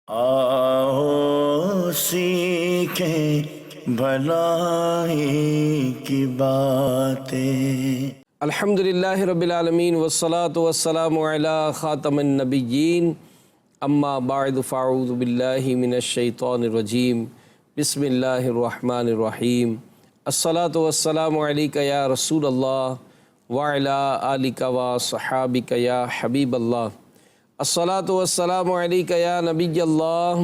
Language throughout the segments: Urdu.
آؤ سیکھیں بھلائی کی باتیں۔ الحمدللہ رب العالمین والصلاة والسلام علی خاتم النبیین، اما بعد فاعوذ باللہ من الشیطان الرجیم، بسم اللہ الرحمن الرحیم۔ الصلاة والسلام علیک یا رسول اللہ وعلی آلک و صحابک یا حبیب اللہ۔ الصلاة والسلام علیک یا نبی اللہ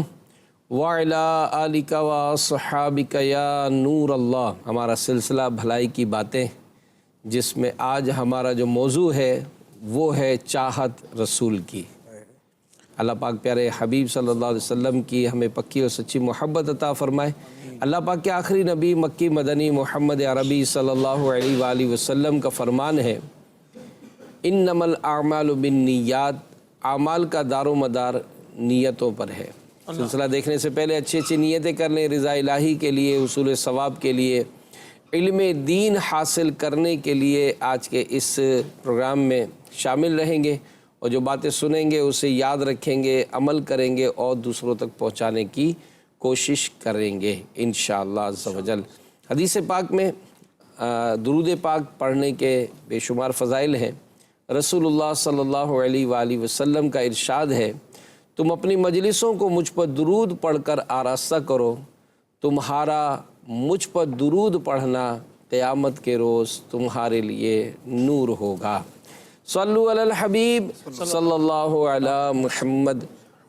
وعلی آلک و صحابک یا نور اللہ۔ ہمارا سلسلہ بھلائی کی باتیں، جس میں آج ہمارا جو موضوع ہے وہ ہے چاہت رسول کی۔ اللہ پاک پیارے حبیب صلی اللہ علیہ وسلم کی ہمیں پکی اور سچی محبت عطا فرمائے۔ اللہ پاک کے آخری نبی مکی مدنی محمد عربی صلی اللہ علیہ وآلہ وسلم کا فرمان ہے، انما الاعمال بالنیات، اعمال کا دار و مدار نیتوں پر ہے۔ سلسلہ دیکھنے سے پہلے اچھی اچھی نیتیں کر لیں، رضا الہی کے لیے، حصول ثواب کے لیے، علم دین حاصل کرنے کے لیے آج کے اس پروگرام میں شامل رہیں گے، اور جو باتیں سنیں گے اسے یاد رکھیں گے، عمل کریں گے اور دوسروں تک پہنچانے کی کوشش کریں گے انشاءاللہ عز و جل۔ حدیث پاک میں درود پاک پڑھنے کے بے شمار فضائل ہیں۔ رسول اللہ صلی اللہ علیہ وآلہ وسلم کا ارشاد ہے، تم اپنی مجلسوں کو مجھ پر درود پڑھ کر آراستہ کرو، تمہارا مجھ پر درود پڑھنا قیامت کے روز تمہارے لیے نور ہوگا۔ صلو علی الحبیب صلی اللہ علی محمد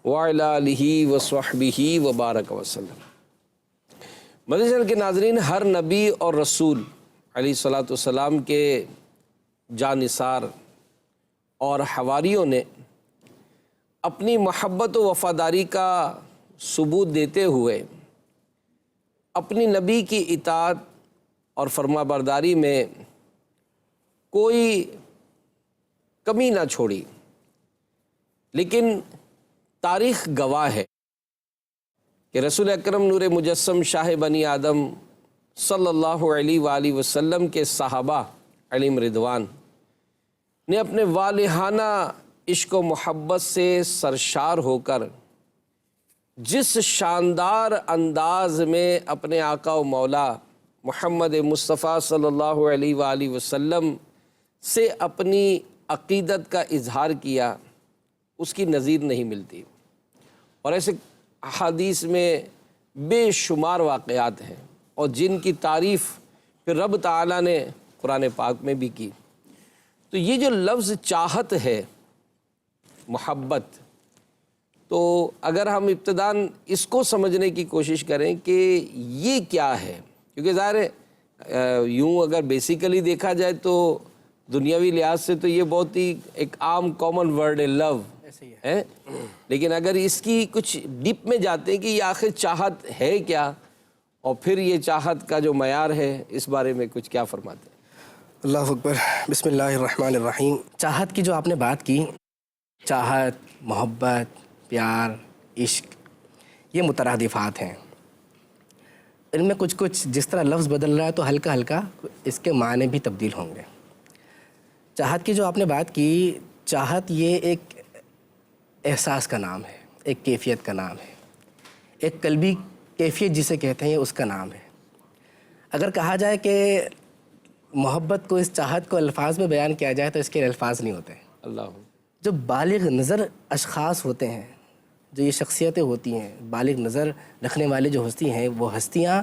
وعلی آلہ وصحبہ وبارک وسلم۔ مدنی چینل کے ناظرین، ہر نبی اور رسول علیہ الصلوۃ والسلام کے جانثار اور حواریوں نے اپنی محبت و وفاداری کا ثبوت دیتے ہوئے اپنی نبی کی اطاعت اور فرما برداری میں کوئی کمی نہ چھوڑی، لیکن تاریخ گواہ ہے کہ رسول اکرم نور مجسم شاہ بنی آدم صلی اللہ علیہ وآلہ وسلم کے صحابہ علیہم رضوان نے اپنے والہانہ عشق و محبت سے سرشار ہو کر جس شاندار انداز میں اپنے آقا و مولا محمد مصطفیٰ صلی اللہ علیہ وآلہ وسلم سے اپنی عقیدت کا اظہار کیا، اس کی نظیر نہیں ملتی۔ اور ایسے احادیث میں بے شمار واقعات ہیں، اور جن کی تعریف پھر رب تعالیٰ نے قرآن پاک میں بھی کی۔ تو یہ جو لفظ چاہت ہے، محبت، تو اگر ہم ابتداً اس کو سمجھنے کی کوشش کریں کہ یہ کیا ہے، کیونکہ ظاہر ہے یوں اگر بیسیکلی دیکھا جائے تو دنیاوی لحاظ سے تو یہ بہت ہی ایک عام کامن ورڈ ہے، لو ہے، لیکن اگر اس کی کچھ ڈیپ میں جاتے ہیں کہ یہ آخر چاہت ہے کیا، اور پھر یہ چاہت کا جو معیار ہے، اس بارے میں کچھ کیا فرماتے ہیں؟ اللہ اکبر، بسم اللہ الرحمن الرحیم۔ چاہت کی جو آپ نے بات کی، چاہت، محبت، پیار، عشق، یہ مترادفات ہیں۔ ان میں کچھ جس طرح لفظ بدل رہا ہے تو ہلکا ہلکا اس کے معنی بھی تبدیل ہوں گے۔ چاہت کی جو آپ نے بات کی، چاہت یہ ایک احساس کا نام ہے، ایک کیفیت کا نام ہے، ایک قلبی کیفیت جسے کہتے ہیں، یہ اس کا نام ہے۔ اگر کہا جائے کہ محبت کو، اس چاہت کو الفاظ میں بیان کیا جائے تو اس کے الفاظ نہیں ہوتے۔ اللہ جو بالغ نظر اشخاص ہوتے ہیں، جو یہ شخصیتیں ہوتی ہیں، بالغ نظر رکھنے والے جو ہستی ہیں، وہ ہستیاں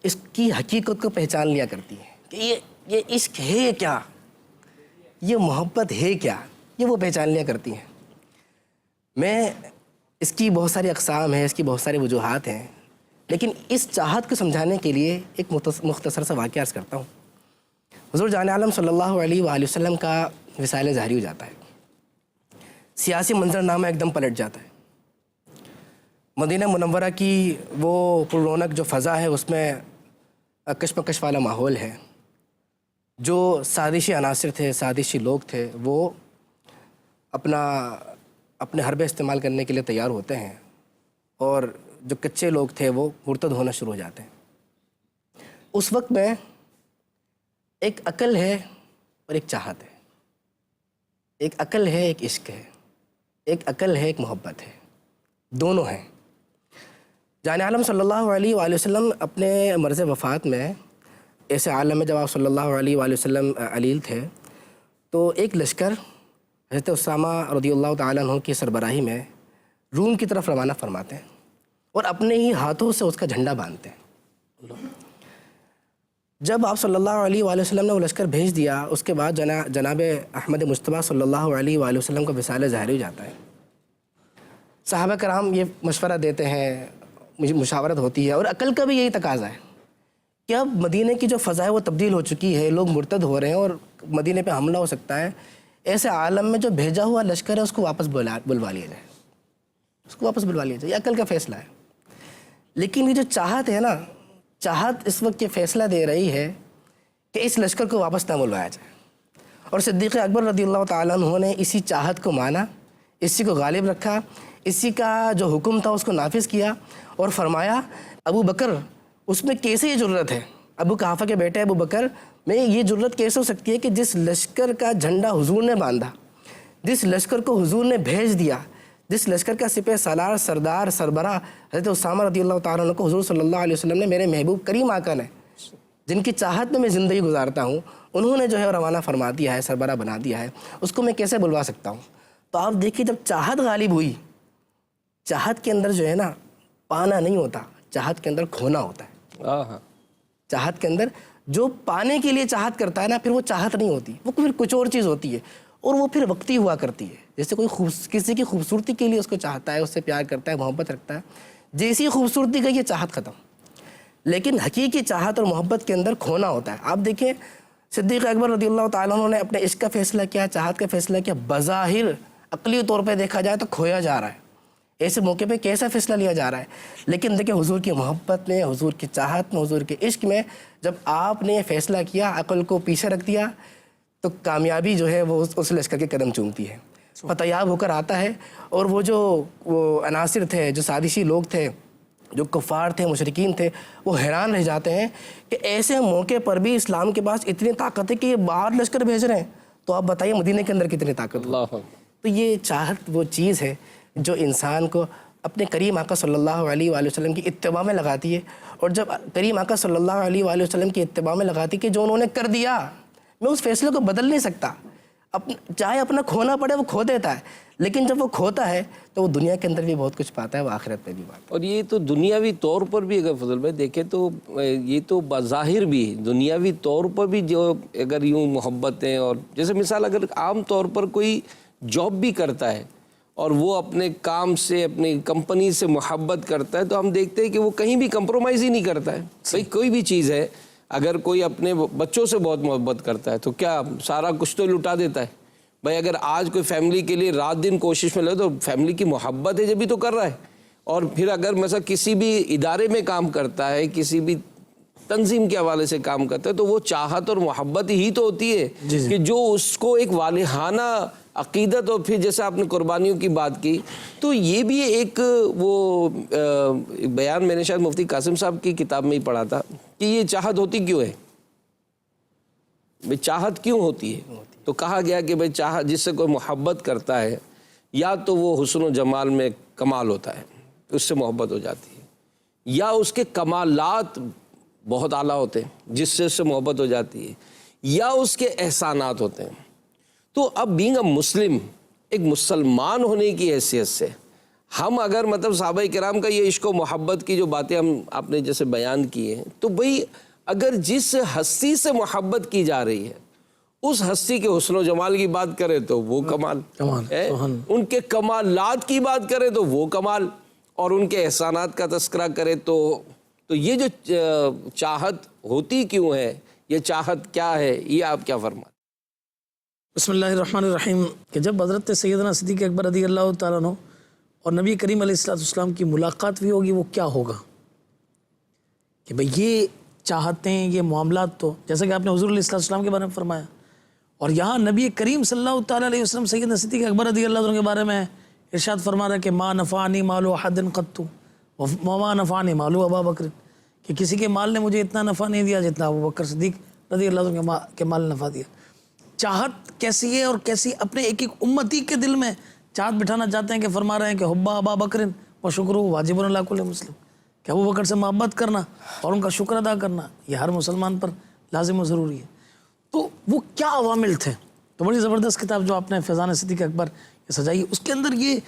اس کی حقیقت کو پہچان لیا کرتی ہیں کہ یہ عشق ہے کیا، یہ محبت ہے کیا، یہ وہ پہچان لیا کرتی ہیں۔ میں اس کی بہت ساری اقسام ہیں، اس کی بہت ساری وجوہات ہیں، لیکن اس چاہت کو سمجھانے کے لیے ایک مختصر سا واقعہ عرض کرتا ہوں۔ حضور جان عالم صلی اللہ علیہ وآلہ وسلم کا وصال ظاہری ہو جاتا ہے، سیاسی منظرنامہ ایک دم پلٹ جاتا ہے۔ مدینہ منورہ کی وہ پر رونق جو فضا ہے، اس میں کشمکش والا ماحول ہے۔ جو سازشی عناصر تھے، سازشی لوگ تھے، وہ اپنے حربے استعمال کرنے کے لیے تیار ہوتے ہیں، اور جو کچے لوگ تھے وہ مرتد ہونا شروع ہو جاتے ہیں۔ اس وقت میں ایک عقل ہے اور ایک چاہت ہے، ایک عقل ہے، ایک عشق ہے، ایک عقل ہے، ایک محبت ہے، دونوں ہیں۔ جان عالم صلی اللہ علیہ وآلہ وسلم اپنے مرض وفات میں ایسے عالم میں جب آپ صلی اللہ علیہ وآلہ وسلم علیل تھے تو ایک لشکر حضرت اسامہ رضی اللہ تعالیٰ عنہ کی سربراہی میں روم کی طرف روانہ فرماتے ہیں اور اپنے ہی ہاتھوں سے اس کا جھنڈا باندھتے ہیں۔ جب آپ صلی اللہ علیہ وآلہ وسلم نے وہ لشکر بھیج دیا، اس کے بعد جناب احمد مصطفیٰ صلی اللہ علیہ وآلہ وسلم کا وصال ظاہری ہو جاتا ہے۔ صحابہ کرام یہ مشورہ دیتے ہیں، مشاورت ہوتی ہے، اور عقل کا بھی یہی تقاضا ہے کہ اب مدینہ کی جو فضا ہے وہ تبدیل ہو چکی ہے، لوگ مرتد ہو رہے ہیں اور مدینہ پہ حملہ ہو سکتا ہے۔ ایسے عالم میں جو بھیجا ہوا لشکر ہے اس کو واپس بلوا لیا جائے، اس کو واپس بلوا لیا جائے، یہ عقل کا فیصلہ ہے۔ لیکن یہ جو چاہت ہے نا، چاہت اس وقت یہ فیصلہ دے رہی ہے کہ اس لشکر کو واپس نہ بلوایا جائے، اور صدیق اکبر رضی اللہ تعالیٰ عنہ نے اسی چاہت کو مانا، اسی کو غالب رکھا، اسی کا جو حکم تھا اس کو نافذ کیا اور فرمایا ابو بکر اس میں کیسے یہ جرت ہے، ابو قحافہ کے بیٹے ابو بکر میں یہ جرت کیسے ہو سکتی ہے کہ جس لشکر کا جھنڈا حضور نے باندھا، جس لشکر کو حضور نے بھیج دیا، جس لشکر کا سپہ سالار سردار سربراہ حضرت اسامہ رضی اللہ تعالیٰ عنہ کو حضور صلی اللہ علیہ وسلم نے میرے محبوب کریم آقا نے جن کی چاہت میں زندگی گزارتا ہوں انہوں نے جو ہے روانہ فرما دیا ہے، سربراہ بنا دیا ہے، اس کو میں کیسے بلوا سکتا ہوں؟ تو آپ دیکھیے جب چاہت غالب ہوئی، چاہت کے اندر جو ہے نا پانا نہیں ہوتا، چاہت کے اندر کھونا ہوتا ہے۔ چاہت کے اندر جو پانے کے لیے چاہت کرتا ہے نا، پھر وہ چاہت نہیں ہوتی، وہ پھر کچھ اور چیز ہوتی ہے، اور وہ پھر وقتی ہوا کرتی ہے۔ جیسے کوئی کسی کی خوبصورتی کے لیے اس کو چاہتا ہے، اس سے پیار کرتا ہے، محبت رکھتا ہے، جیسی خوبصورتی کا یہ چاہت ختم۔ لیکن حقیقی چاہت اور محبت کے اندر کھونا ہوتا ہے۔ آپ دیکھیں صدیق اکبر رضی اللہ تعالیٰ عنہ نے اپنے عشق کا فیصلہ کیا، چاہت کا فیصلہ کیا، بظاہر عقلی طور پہ دیکھا جائے تو کھویا جا رہا ہے، ایسے موقع پہ کیسا فیصلہ لیا جا رہا ہے، لیکن دیکھیں حضور کی محبت میں، حضور کی چاہت میں، حضور کے عشق میں جب آپ نے یہ فیصلہ کیا، عقل کو پیچھے رکھ دیا، تو کامیابی جو ہے وہ اس لشکر کے قدم چومتی ہے، فتیاب ہو کر آتا ہے۔ اور وہ جو عناصر تھے، جو سازشی لوگ تھے، جو کفار تھے، مشرکین تھے، وہ حیران رہ جاتے ہیں کہ ایسے موقع پر بھی اسلام کے پاس اتنی طاقت ہے کہ یہ باہر لشکر بھیج رہے ہیں، تو آپ بتائیے مدینہ کے اندر کتنی طاقت ہو۔ تو یہ چاہت وہ چیز ہے جو انسان کو اپنے کریم آقا صلی اللہ علیہ وآلہ وسلم کی اتباع میں لگاتی ہے، اور جب کریم آقا صلی اللہ علیہ وآلہ وسلم کی اتباع میں لگاتی ہے کہ جو انہوں نے کر دیا میں اس فیصلے کو بدل نہیں سکتا، چاہے اپنا کھونا پڑے وہ کھو دیتا ہے، لیکن جب وہ کھوتا ہے تو وہ دنیا کے اندر بھی بہت کچھ پاتا ہے، وہ آخرت میں بھی پاتا ہے۔ اور یہ تو دنیاوی طور پر بھی اگر فضل بھائی دیکھیں تو یہ تو بظاہر بھی دنیاوی طور پر بھی جو اگر یوں محبتیں، اور جیسے مثال اگر عام طور پر کوئی جاب بھی کرتا ہے اور وہ اپنے کام سے، اپنی کمپنی سے محبت کرتا ہے، تو ہم دیکھتے ہیں کہ وہ کہیں بھی کمپرومائز ہی نہیں کرتا ہے۔ بھائی کوئی بھی چیز ہے، اگر کوئی اپنے بچوں سے بہت محبت کرتا ہے تو کیا سارا کچھ تو لٹا دیتا ہے؟ بھائی اگر آج کوئی فیملی کے لیے رات دن کوشش میں لگے تو فیملی کی محبت ہے جبھی تو کر رہا ہے۔ اور پھر اگر مثلا کسی بھی ادارے میں کام کرتا ہے، کسی بھی تنظیم کے حوالے سے کام کرتا ہے، تو وہ چاہت اور محبت ہی تو ہوتی ہے کہ جو اس کو ایک والہانہ عقیدت، اور پھر جیسے آپ نے قربانیوں کی بات کی، تو یہ بھی ایک وہ بیان میں نے شاید مفتی قاسم صاحب کی کتاب میں ہی پڑھا تھا کہ یہ چاہت ہوتی کیوں ہے، بھئی چاہت کیوں ہوتی ہے؟ تو کہا گیا کہ بھئی چاہت جس سے کوئی محبت کرتا ہے، یا تو وہ حسن و جمال میں کمال ہوتا ہے، اس سے محبت ہو جاتی ہے، یا اس کے کمالات بہت اعلیٰ ہوتے ہیں جس سے اس سے محبت ہو جاتی ہے، یا اس کے احسانات ہوتے ہیں۔ تو اب بینگ اے مسلم، ایک مسلمان ہونے کی حیثیت سے ہم اگر مطلب صحابہ کرام کا یہ عشق و محبت کی جو باتیں آپ نے جیسے بیان کی ہیں، تو بھئی اگر جس ہستی سے محبت کی جا رہی ہے اس ہستی کے حسن و جمال کی بات کرے تو وہ کمال ہے، ان کے کمالات کی بات کرے تو وہ کمال، اور ان کے احسانات کا تذکرہ کرے تو یہ جو چاہت ہوتی کیوں ہے، یہ چاہت کیا ہے، یہ آپ کیا فرماتے؟ بسم اللہ الرحمن الرحیم کہ جب حضرت سیدنا صدیق اکبر رضی اللہ تعالیٰ عنہ اور نبی کریم علیہ السلام کی ملاقات بھی ہوگی، وہ کیا ہوگا کہ بھئی یہ چاہتیں، یہ معاملات، تو جیسا کہ آپ نے حضور علیہ السلام کے بارے میں فرمایا، اور یہاں نبی کریم صلی اللہ تعالیٰ علیہ وسلم سیدنا صدیق اکبر رضی اللہ عنہ کے بارے میں ارشاد فرما رہا ہے کہ ما نفعنی مال احد قط وما نفعنی مال ابا بکر، کہ کسی کے مال نے مجھے اتنا نفع نہیں دیا جتنا ابو بکر صدیق رضی اللہ عنہ کے مال نے نفع دیا۔ چاہت کیسی ہے، اور کیسی اپنے ایک ایک امتی کے دل میں چاہت بٹھانا چاہتے ہیں کہ فرما رہے ہیں کہ حب ابا بکر و شکر واجب علی کل مسلم، کہ ابو بکر سے محبت کرنا اور ان کا شکر ادا کرنا یہ ہر مسلمان پر لازم و ضروری ہے. تو وہ کیا عوامل تھے؟ تو بڑی زبردست کتاب جو آپ نے فیضان صدیق اکبر یہ سجائی ہے، اس کے اندر یہ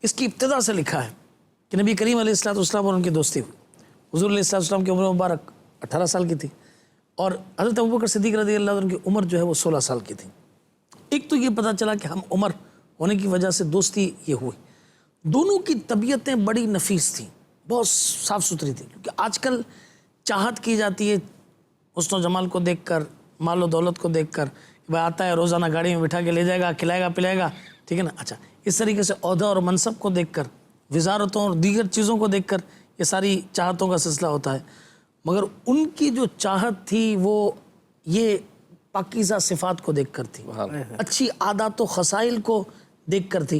اس کی ابتدا سے لکھا ہے کہ نبی کریم علیہ الصلوۃ والسلام اور ان کی دوستی ہوئی. حضور علیہ الصلوۃ والسلام کی عمر مبارک 18 سال کی تھی اور حضرت ابوبکر صدیق رضی اللہ عنہ کی عمر جو ہے وہ 16 سال کی تھی. ایک تو یہ پتہ چلا کہ ہم عمر ہونے کی وجہ سے دوستی یہ ہوئی. دونوں کی طبیعتیں بڑی نفیس تھیں، بہت صاف ستھری تھی. کیونکہ آج کل چاہت کی جاتی ہے حسن و جمال کو دیکھ کر، مال و دولت کو دیکھ کر، کہ بھائی آتا ہے روزانہ گاڑی میں بٹھا کے لے جائے گا، کھلائے گا پلائے گا، ٹھیک ہے نا. اچھا، اس طریقے سے عہدہ اور منصب کو دیکھ کر، وزارتوں اور دیگر چیزوں کو دیکھ کر یہ ساری چاہتوں کا سلسلہ ہوتا ہے. مگر ان کی جو چاہت تھی وہ یہ پاکیزہ صفات کو دیکھ کر تھی، اچھی عادات و خصائل کو دیکھ کر تھی.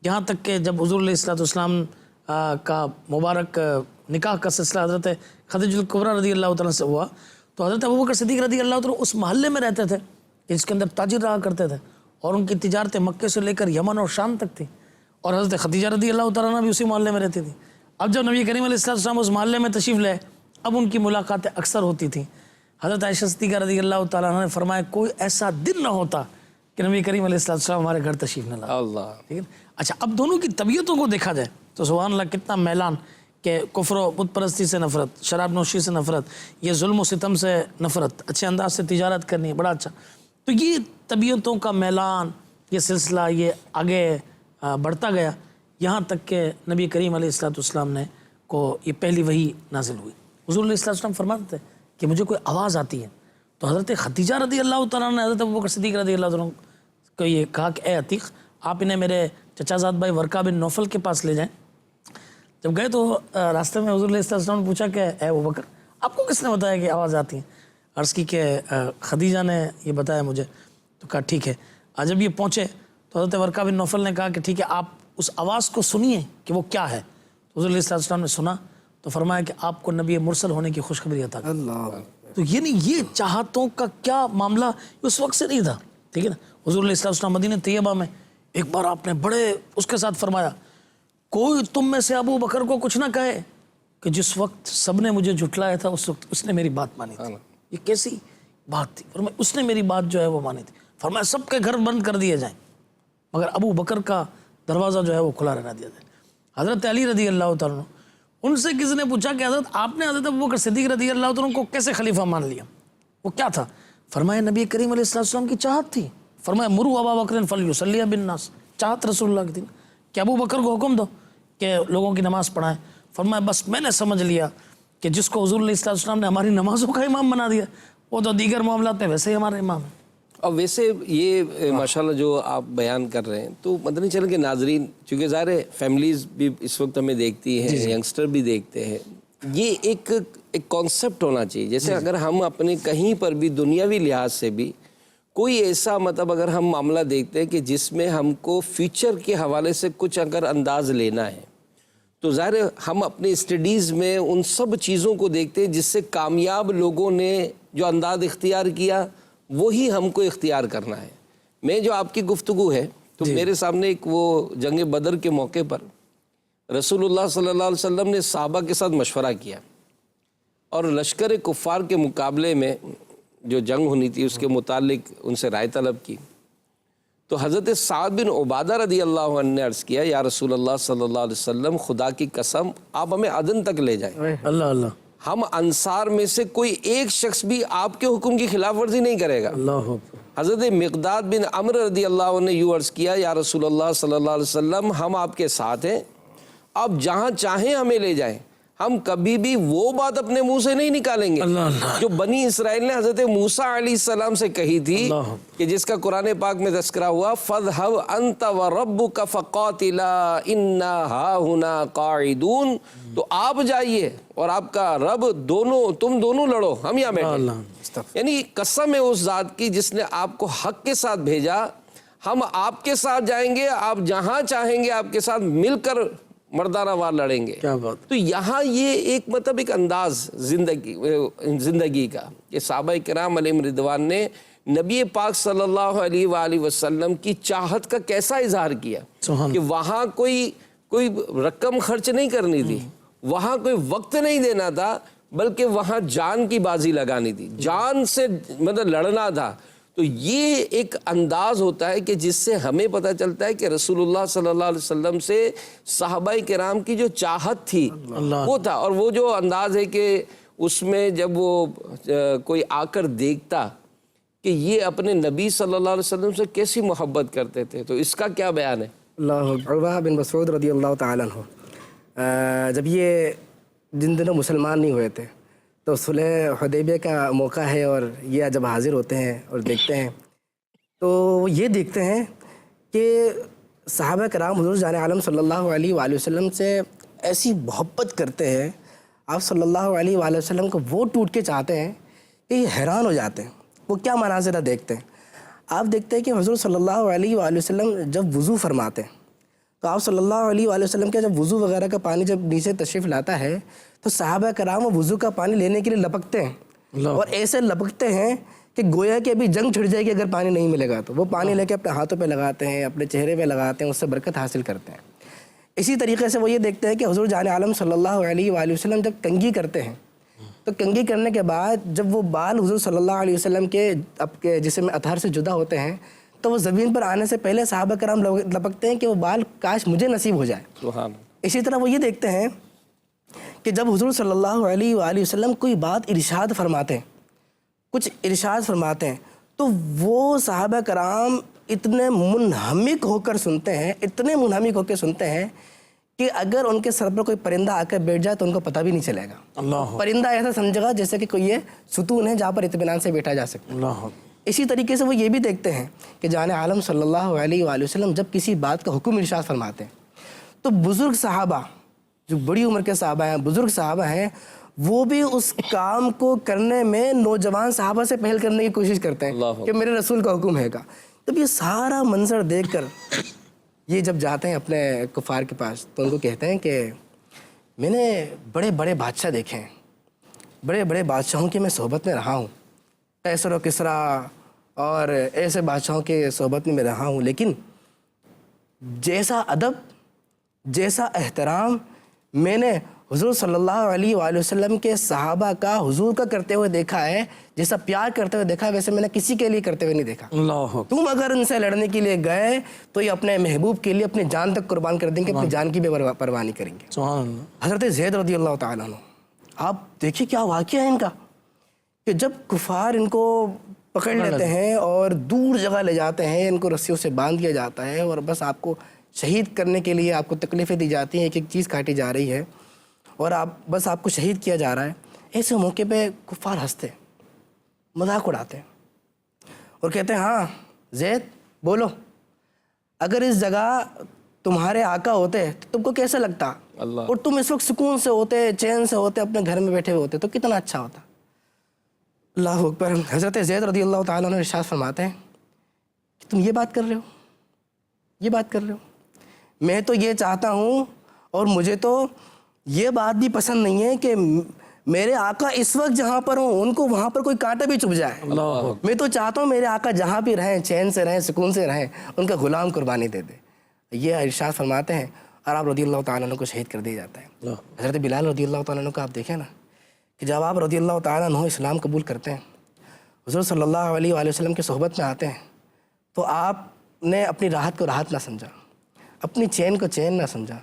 یہاں تک کہ جب حضور علیہ الصلوۃ والسلام کا مبارک نکاح کا سلسلہ حضرت خدیجہ الکبریٰ رضی اللہ تعالیٰ سے ہوا تو حضرت ابوبکر صدیق رضی اللہ تعالیٰ اس محلے میں رہتے تھے جس کے اندر تاجر رہا کرتے تھے اور ان کی تجارتیں مکے سے لے کر یمن اور شام تک تھیں اور حضرت خدیجہ رضی اللہ تعالیٰ بھی اسی محلے میں رہتی تھی. اب جب نبی کریم علیہ السلام اس محلے میں تشریف لائے اب ان کی ملاقاتیں اکثر ہوتی تھیں. حضرت عائشہ صدیقہ رضی اللہ تعالیٰ عنہ نے فرمایا کوئی ایسا دن نہ ہوتا کہ نبی کریم علیہ السلام ہمارے گھر تشریف نہ لائے. اللہ. ٹھیک ہے. اچھا، اب دونوں کی طبیعتوں کو دیکھا جائے تو سبحان اللہ کتنا میلان کہ کفر و بت پرستی سے نفرت، شراب نوشی سے نفرت، یہ ظلم و ستم سے نفرت، اچھے انداز سے تجارت کرنی ہے، بڑا اچھا. تو یہ طبیعتوں کا میلان، یہ سلسلہ یہ آگے بڑھتا گیا یہاں تک کہ نبی کریم علیہ السلام نے کو یہ پہلی وحی نازل ہوئی. حضور علیہ السلام فرماتے تھے کہ مجھے کوئی آواز آتی ہے تو حضرت خدیجہ رضی اللہ تعالیٰ نے حضرت ابوبکر صدیق رضی اللہ عنہ کو یہ کہا کہ اے عتیق آپ انہیں میرے چچا زاد بھائی ورقہ بن نوفل کے پاس لے جائیں. جب گئے تو راستے میں حضور علیہ السلام نے پوچھا کہ اے ابوبکر آپ کو کس نے بتایا کہ آواز آتی ہے؟ عرض کی کہ خدیجہ نے یہ بتایا مجھے. تو کہا ٹھیک ہے. آج جب یہ پہنچے تو حضرت ورقہ بن نوفل نے کہا کہ ٹھیک ہے آپ اس آواز کو سنیے کہ وہ کیا ہے. تو حضور علیہ السلام نے سنا تو فرمایا کہ آپ کو نبی مرسل ہونے کی خوشخبری عطا کی. تو یعنی یہ چاہتوں کا کیا معاملہ اس وقت سے نہیں تھا، ٹھیک ہے نا. حضور علیہ السلام مدینہ طیبہ میں ایک بار آپ نے بڑے اس کے ساتھ فرمایا کوئی تم میں سے ابو بکر کو کچھ نہ کہے کہ جس وقت سب نے مجھے جھٹلایا تھا اس وقت اس نے میری بات مانی تھی. یہ کیسی بات تھی؟ فرمایا اس نے میری بات جو ہے وہ مانی تھی. فرمایا سب کے گھر بند کر دیے جائیں مگر ابو بکر کا دروازہ جو ہے وہ کھلا رہنا دیا جائے. حضرت علی رضی اللہ تعالیٰ ان سے کسی نے پوچھا کہ حضرت آپ نے حضرت ابوبکر صدیق رضی اللہ تعالیٰ کو کیسے خلیفہ مان لیا؟ وہ کیا تھا؟ فرمایا نبی کریم علیہ السلام کی چاہت تھی. فرمایا مروا ابا بکر فلیصلی بالناس، چاہت رسول اللہ کی تھی کہ ابو بکر کو حکم دو کہ لوگوں کی نماز پڑھائیں. فرمایا بس میں نے سمجھ لیا کہ جس کو حضور علیہ السلام نے ہماری نمازوں کا امام بنا دیا وہ تو دیگر معاملات میں ویسے ہی ہمارے امام ہیں. اور ویسے یہ ماشاءاللہ جو آپ بیان کر رہے ہیں تو مدنی چینل کے ناظرین چونکہ ظاہر ہے فیملیز بھی اس وقت ہمیں دیکھتی ہیں، ینگسٹر بھی دیکھتے ہیں، یہ ایک کانسیپٹ ہونا چاہیے. جیسے اگر ہم اپنے کہیں پر بھی دنیاوی لحاظ سے بھی کوئی ایسا مطلب اگر ہم معاملہ دیکھتے ہیں کہ جس میں ہم کو فیوچر کے حوالے سے کچھ اگر انداز لینا ہے تو ظاہر ہے ہم اپنے اسٹڈیز میں ان سب چیزوں کو دیکھتے ہیں جس سے کامیاب لوگوں نے جو انداز اختیار کیا وہی ہم کو اختیار کرنا ہے. میں جو آپ کی گفتگو ہے تو میرے سامنے ایک وہ جنگ بدر کے موقع پر رسول اللہ صلی اللہ علیہ وسلم نے صحابہ کے ساتھ مشورہ کیا اور لشکر کفار کے مقابلے میں جو جنگ ہونی تھی اس کے متعلق ان سے رائے طلب کی. تو حضرت سعد بن عبادہ رضی اللہ عنہ نے عرض کیا یا رسول اللہ صلی اللہ علیہ وسلم خدا کی قسم آپ ہمیں عدن تک لے جائیں، اللہ اللہ، ہم انصار میں سے کوئی ایک شخص بھی آپ کے حکم کی خلاف ورزی نہیں کرے گا. اللہ. حضرت مقداد بن عمرو رضی اللہ عنہ نے یوں عرض کیا یا رسول اللہ صلی اللہ علیہ وسلم ہم آپ کے ساتھ ہیں، آپ جہاں چاہیں ہمیں لے جائیں، ہم کبھی بھی وہ بات اپنے منہ سے نہیں نکالیں گے جو بنی اسرائیل نے حضرت موسیٰ علیہ السلام سے کہی تھی کہ جس کا قرآن پاک میں تذکرہ ہوا فَاذْهَبْ أَنْتَ وَرَبُّكَ فَقَاتِلَا إِنَّا هَاهُنَا قَاعِدُونَ. تو آپ جائیے اور آپ کا رب تم دونوں لڑو، ہم یہاں بیٹھے. یعنی قسم ہے اس ذات کی جس نے آپ کو حق کے ساتھ بھیجا، ہم آپ کے ساتھ جائیں گے، آپ جہاں چاہیں گے آپ کے ساتھ مل کر مردانہ وار لڑیں گے. کیا بات. تو یہاں یہ ایک مطلب ایک انداز زندگی کا کہ صحابہ کرام علیہم رضوان نے نبی پاک صلی اللہ علیہ وآلہ وسلم کی چاہت کا کیسا اظہار کیا کہ وہاں کوئی رقم خرچ نہیں کرنی تھی، وہاں کوئی وقت نہیں دینا تھا بلکہ وہاں جان کی بازی لگانی تھی، جان سے مطلب لڑنا تھا۔ تو یہ ایک انداز ہوتا ہے کہ جس سے ہمیں پتہ چلتا ہے کہ رسول اللہ صلی اللہ علیہ وسلم سے صحابہ کرام کی جو چاہت تھی وہ تھا، اور وہ جو انداز ہے کہ اس میں جب وہ کوئی آ کر دیکھتا کہ یہ اپنے نبی صلی اللہ علیہ وسلم سے کیسی محبت کرتے تھے، تو اس کا کیا بیان ہے؟ اللہ عروہ بن مسعود رضی اللہ تعالیٰ عنہ جب یہ جن دنوں مسلمان نہیں ہوئے تھے تو صلح حدیبیہ کا موقع ہے، اور یہ جب حاضر ہوتے ہیں اور دیکھتے ہیں تو وہ یہ دیکھتے ہیں کہ صحابہ کرام حضور جان عالم صلی اللہ علیہ وآلہ وسلم سے ایسی محبت کرتے ہیں، آپ صلی اللہ علیہ وآلہ وسلم کو وہ ٹوٹ کے چاہتے ہیں کہ یہ حیران ہو جاتے ہیں۔ وہ کیا مناظرہ دیکھتے ہیں؟ آپ دیکھتے ہیں کہ حضور صلی اللہ علیہ وآلہ وسلم جب وضو فرماتے ہیں تو آپ صلی اللہ علیہ وآلہ وسلم کا جب وضو وغیرہ کا پانی جب نیچے تشریف لاتا ہے تو صحابہ کرام وہ وضو کا پانی لینے کے لیے لپکتے ہیں، اور ایسے لپکتے ہیں کہ گویا کہ ابھی جنگ چھڑ جائے گی اگر پانی نہیں ملے گا تو وہ پانی لے کے اپنے ہاتھوں پہ لگاتے ہیں، اپنے چہرے پہ لگاتے ہیں، اس سے برکت حاصل کرتے ہیں۔ اسی طریقے سے وہ یہ دیکھتے ہیں کہ حضور جان عالم صلی اللہ علیہ وآلہ وسلم جب کنگھی کرتے ہیں تو کنگھی کرنے کے بعد جب وہ بال حضور صلی اللہ علیہ وسلم کے اب کے جسم اطہر سے جدا ہوتے ہیں تو وہ زمین پر آنے سے پہلے صحابہ کرام لپکتے ہیں کہ وہ بال کاش مجھے نصیب ہو جائے۔ سبحان اللہ۔ اسی طرح وہ یہ دیکھتے ہیں کہ جب حضور صلی اللہ علیہ وآلہ وسلم کوئی بات ارشاد فرماتے ہیں، کچھ ارشاد فرماتے ہیں، تو وہ صحابہ کرام اتنے منہمک ہو کر سنتے ہیں، اتنے منہمک ہو کے سنتے ہیں کہ اگر ان کے سر پر کوئی پرندہ آ کر بیٹھ جائے تو ان کو پتہ بھی نہیں چلے گا۔ پرندہ ایسا سمجھے گا جیسے کہ کوئی یہ ستون ہے جہاں پر اطمینان سے بیٹھا جا سکتا ہے۔ اسی طریقے سے وہ یہ بھی دیکھتے ہیں کہ جان عالم صلی اللہ علیہ وآلہ وسلم جب کسی بات کا حکم ارشاد فرماتے ہیں تو بزرگ صحابہ جو بڑی عمر کے صحابہ ہیں، بزرگ صحابہ ہیں، وہ بھی اس کام کو کرنے میں نوجوان صحابہ سے پہل کرنے کی کوشش کرتے ہیں کہ میرے رسول کا حکم ہے گا۔ تب یہ سارا منظر دیکھ کر یہ جب جاتے ہیں اپنے کفار کے پاس تو ان کو کہتے ہیں کہ میں نے بڑے بڑے بادشاہ دیکھے ہیں، بڑے بڑے بادشاہوں کی میں صحبت میں رہا ہوں، قیصر و کسریٰ اور ایسے بادشاہوں کے صحبت میں رہا ہوں، لیکن جیسا ادب، جیسا احترام میں نے حضور صلی اللہ علیہ وآلہ وسلم کے صحابہ کا حضور کا کرتے ہوئے دیکھا ہے، جیسا پیار کرتے ہوئے دیکھا ہے ویسے میں نے کسی کے لیے کرتے ہوئے نہیں دیکھا۔ تم اگر ان سے لڑنے کے لیے گئے تو یہ اپنے محبوب کے لیے اپنی جان تک قربان کر دیں گے، اپنی جان کی بھی پرواہ نہیں کریں گے۔ حضرت زید رضی اللہ تعالیٰ عنہ، آپ دیکھیے کیا واقعہ ہے ان کا کہ جب کفار ان کو پکڑ لیتے ہیں اور دور جگہ لے جاتے ہیں، ان کو رسیوں سے باندھ دیا جاتا ہے اور بس آپ کو شہید کرنے کے لیے آپ کو تکلیفیں دی جاتی ہیں، ایک ایک چیز کاٹی جا رہی ہے اور آپ کو شہید کیا جا رہا ہے۔ ایسے موقع پہ کفار ہنستے، مذاق اڑاتے ہیں اور کہتے ہیں ہاں زید بولو، اگر اس جگہ تمہارے آقا ہوتے تو تم کو کیسا لگتا، اور تم اس وقت سکون سے ہوتے، چین سے ہوتے، اپنے گھر میں بیٹھے ہوئے ہوتے تو کتنا اچھا ہوتا۔ اللہ اکبر۔ حضرت زید رضی اللہ تعالیٰ عنہ ارشاد فرماتے ہیں کہ تم یہ بات کر رہے ہو، یہ بات کر رہے ہو، میں تو یہ چاہتا ہوں اور مجھے تو یہ بات بھی پسند نہیں ہے کہ میرے آقا اس وقت جہاں پر ہوں ان کو وہاں پر کوئی کانٹا بھی چبھ جائے۔ میں تو چاہتا ہوں میرے آقا جہاں بھی رہیں، چین سے رہیں، سکون سے رہیں، ان کا غلام قربانی دے دے۔ یہ ارشاد فرماتے ہیں اور آپ رضی اللہ تعالیٰ عنہ کو شہید کر دیا جاتا ہے۔ حضرت بلال رضی اللہ تعالیٰ عنہ کو آپ دیکھیں نا کہ جب آپ رضی اللہ تعالیٰ عنہ اسلام قبول کرتے ہیں، حضور صلی اللہ علیہ وآلہ وسلم کی صحبت میں آتے ہیں، تو آپ نے اپنی راحت کو راحت نہ سمجھا، اپنی چین کو چین نہ سمجھا،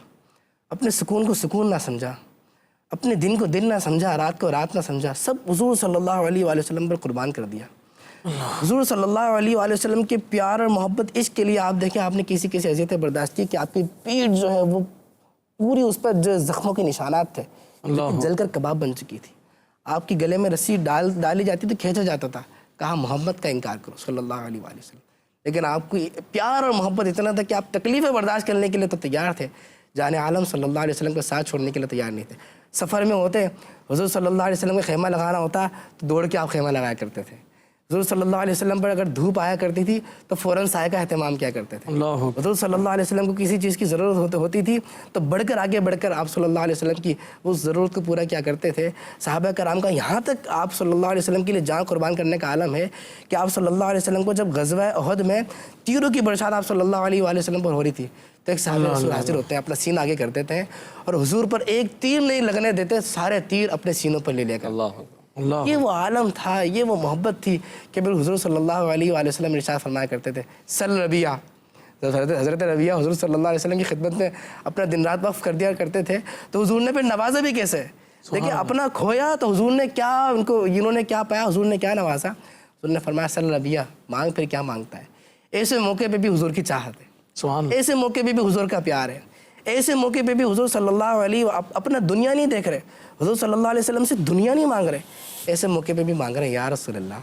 اپنے سکون کو سکون نہ سمجھا، اپنے دن کو دن نہ سمجھا، رات کو رات نہ سمجھا، سب حضور صلی اللہ علیہ وآلہ وسلم پر قربان کر دیا۔ حضور صلی اللہ علیہ وآلہ وسلم کے پیار اور محبت عشق کے لیے آپ دیکھیں آپ نے کسی اذیتیں برداشت کی کہ آپ کی پیٹھ جو ہے وہ پوری اس پر جو زخموں کے نشانات تھے جل کر کباب بن چکی تھی، آپ کی گلے میں رسی ڈالی جاتی تو کھینچا جاتا تھا، کہا محمد کا انکار کرو صلی اللہ علیہ وآلہ وسلم، لیکن آپ کو پیار اور محبت اتنا تھا کہ آپ تکلیفیں برداشت کرنے کے لیے تو تیار تھے، جان عالم صلی اللہ علیہ وسلم کا ساتھ چھوڑنے کے لیے تیار نہیں تھے۔ سفر میں ہوتے حضور صلی اللہ علیہ وسلم کا خیمہ لگانا ہوتا تو دوڑ کے آپ خیمہ لگایا کرتے تھے، حضور صلی اللہ علیہ وسلم پر اگر دھوپ آیا کرتی تھی تو فوراً سائے کا اہتمام کیا کرتے تھے، حضور صلی اللہ علیہ وسلم کو کسی چیز کی ضرورت ہوتی تھی تو بڑھ کر آگے بڑھ کر آپ صلی اللہ علیہ وسلم کی اس ضرورت کو پورا کیا کرتے تھے۔ صحابہ کرام کا یہاں تک آپ صلی اللہ علیہ وسلم کے لیے جان قربان کرنے کا عالم ہے کہ آپ صلی اللہ علیہ وسلم کو جب غزوہ احد میں تیروں کی برسات آپ صلی اللہ علیہ وآلہ وسلم پر ہو رہی تھی تو ایک صحابہ رسول حاضر ہوتے ہیں, اپنا سینہ آگے کر دیتے ہیں اور حضور پر ایک تیر نہیں لگنے دیتے, سارے تیر اپنے سینوں پر لے لیا کرتے. اللہ یہ وہ عالم تھا, یہ وہ محبت تھی کہ پھر حضور صلی اللہ علیہ وآلہ وسلم ارشاد فرمایا کرتے تھے, سل ربیہ, حضرت ربیہ حضور صلی اللہ علیہ وسلم کی خدمت میں اپنا دن رات وقف کر دیا کرتے تھے. تو حضور نے پھر نوازا بھی کیسے, دیکھیں اپنا کھویا تو حضور نے کیا ان کو, انہوں نے کیا پایا, حضور نے کیا نوازا. حضور نے فرمایا سل ربیہ, مانگ پھر کیا مانگتا ہے. ایسے موقع پہ بھی حضور کی چاہت ہے, ایسے موقع پہ بھی حضور کا پیار ہے, ایسے موقع پہ بھی حضور صلی اللہ علیہ اپنا دنیا نہیں دیکھ رہے, حضور صلی اللہ علیہ وسلم سے دنیا نہیں مانگ رہے, ایسے موقع پہ بھی مانگ رہے ہیں یا رسول اللہ